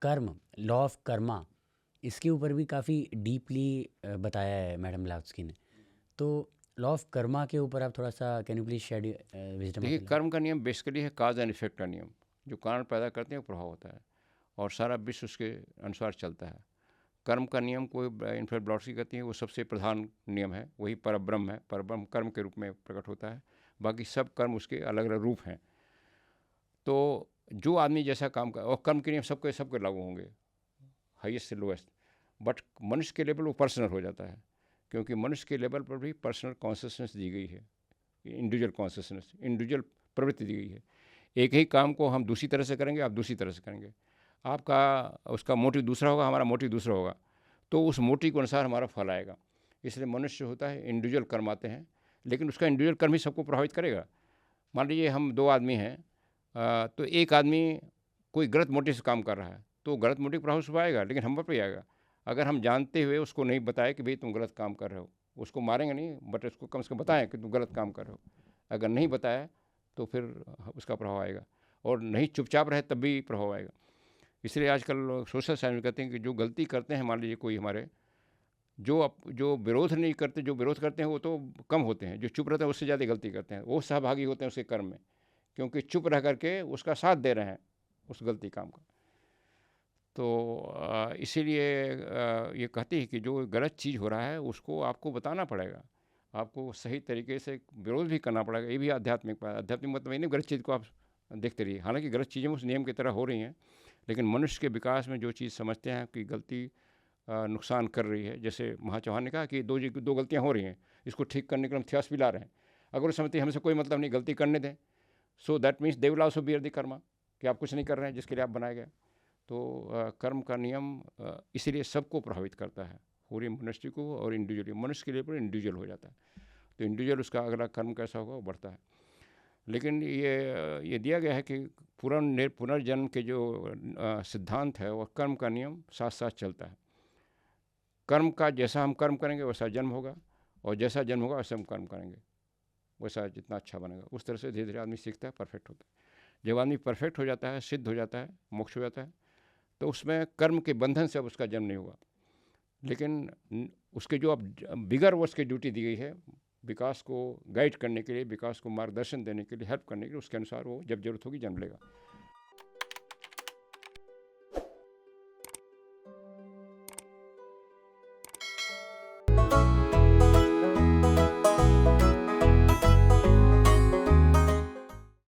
कर्म, law of Karma, इसके ऊपर भी काफ़ी डीपली बताया है मैडम ब्लाउत्स्की ने। तो लॉ ऑफ कर्मा के ऊपर आप थोड़ा सा can you please shade wisdom देखिए, ऑफ योर। कर्म का नियम बेसिकली है काज एंड इफेक्ट का नियम। जो कारण पैदा करते हैं वो प्रभाव होता है, और सारा विश्व उसके अनुसार चलता है। कर्म का नियम कोई इनफैक्ट ब्लॉट्सकी कहती है वो सबसे प्रधान नियम है, वही परब्रह्म है। परब्रह्म कर्म के रूप में प्रकट होता है, बाकी सब कर्म उसके अलग अलग रूप हैं। तो जो आदमी जैसा काम कर, और कर्म के नियम सबके सबके लागू होंगे, हाईएस्ट से लोएस्ट। बट मनुष्य के लेवल वो पर्सनल हो जाता है, क्योंकि मनुष्य के लेवल पर भी पर्सनल कॉन्सियसनेस दी गई है, इंडिविजुअल कॉन्सियसनेस, इंडिविजुअल प्रवृत्ति दी गई है। एक ही काम को हम दूसरी तरह से करेंगे, आप दूसरी तरह से करेंगे। आपका उसका मोटिव दूसरा होगा, हमारा मोटिव दूसरा होगा, तो उस मोटिव के अनुसार हमारा फल आएगा। इसलिए मनुष्य होता है इंडिविजुअल कर्म आते हैं, लेकिन उसका इंडिविजुअल कर्म ही सबको प्रभावित करेगा। मान लीजिए हम दो आदमी हैं, तो एक आदमी कोई गलत मोटिव से काम कर रहा है, तो गलत मोटिव प्रभाव उस पर आएगा, लेकिन हम पर भी आएगा। अगर हम जानते हुए उसको नहीं बताए कि भाई तुम गलत काम कर रहे हो, उसको मारेंगे नहीं, बट उसको कम से कम बताएं कि तुम गलत काम कर रहे हो। अगर नहीं बताया तो फिर उसका प्रभाव आएगा, और नहीं चुपचाप रहे तब भी प्रभाव आएगा। इसलिए आजकल लोग सोशल साइंस में कहते हैं कि जो गलती करते हैं, मान लीजिए कोई हमारे, जो विरोध नहीं करते, जो विरोध करते हैं वो तो कम होते हैं, जो चुप रहते हैं उससे ज़्यादा गलती करते हैं, वो सहभागी होते हैं उसके कर्म में, क्योंकि चुप रह करके उसका साथ दे रहे हैं उस गलती काम का। तो इसीलिए ये कहती है कि जो गलत चीज़ हो रहा है उसको आपको बताना पड़ेगा, आपको सही तरीके से विरोध भी करना पड़ेगा। ये भी आध्यात्मिक आध्यात्मिक मतलब ये नहीं गलत चीज़ को आप देखते रहिए, हालांकि गलत चीज़ें उस नियम की तरह हो रही हैं, लेकिन मनुष्य के विकास में जो चीज़ समझते हैं कि गलती नुकसान कर रही है, जैसे महा चौहान ने कहा कि दो गलतियाँ हो रही हैं, इसको ठीक करने के लिए हम थ्यास भी ला रहे हैं। अगर वो समझते हैं हमसे कोई मतलब नहीं, गलती करने दें, so that means they will also bear the Karma, कि आप कुछ नहीं कर रहे हैं जिसके लिए आप बनाए गए। तो कर्म का नियम इसीलिए सबको प्रभावित करता है, पूरे मनुष्य को, और इंडिविजुअली मनुष्य के लिए पर इंडिविजुअल हो जाता है। तो इंडिविजुअल उसका अगला कर्म कैसा होगा वो बढ़ता है। लेकिन ये दिया गया है कि पुनर्जन्म के जो सिद्धांत है वह कर्म का नियम साथ साथ चलता है। कर्म का जैसा हम कर्म करेंगे वैसा जन्म होगा, और जैसा जन्म होगा वैसा हम कर्म करेंगे, वैसा जितना अच्छा बनेगा। उस तरह से धीरे धीरे आदमी सीखता है, परफेक्ट होता है। जब आदमी परफेक्ट हो जाता है, सिद्ध हो जाता है, मोक्ष हो जाता है, तो उसमें कर्म के बंधन से अब उसका जन्म नहीं होगा। लेकिन उसके जो अब बिगर वो उसकी ड्यूटी दी गई है, विकास को गाइड करने के लिए, विकास को मार्गदर्शन देने के लिए, हेल्प करने के लिए, उसके अनुसार वो जब जरूरत होगी जन्म लेगा।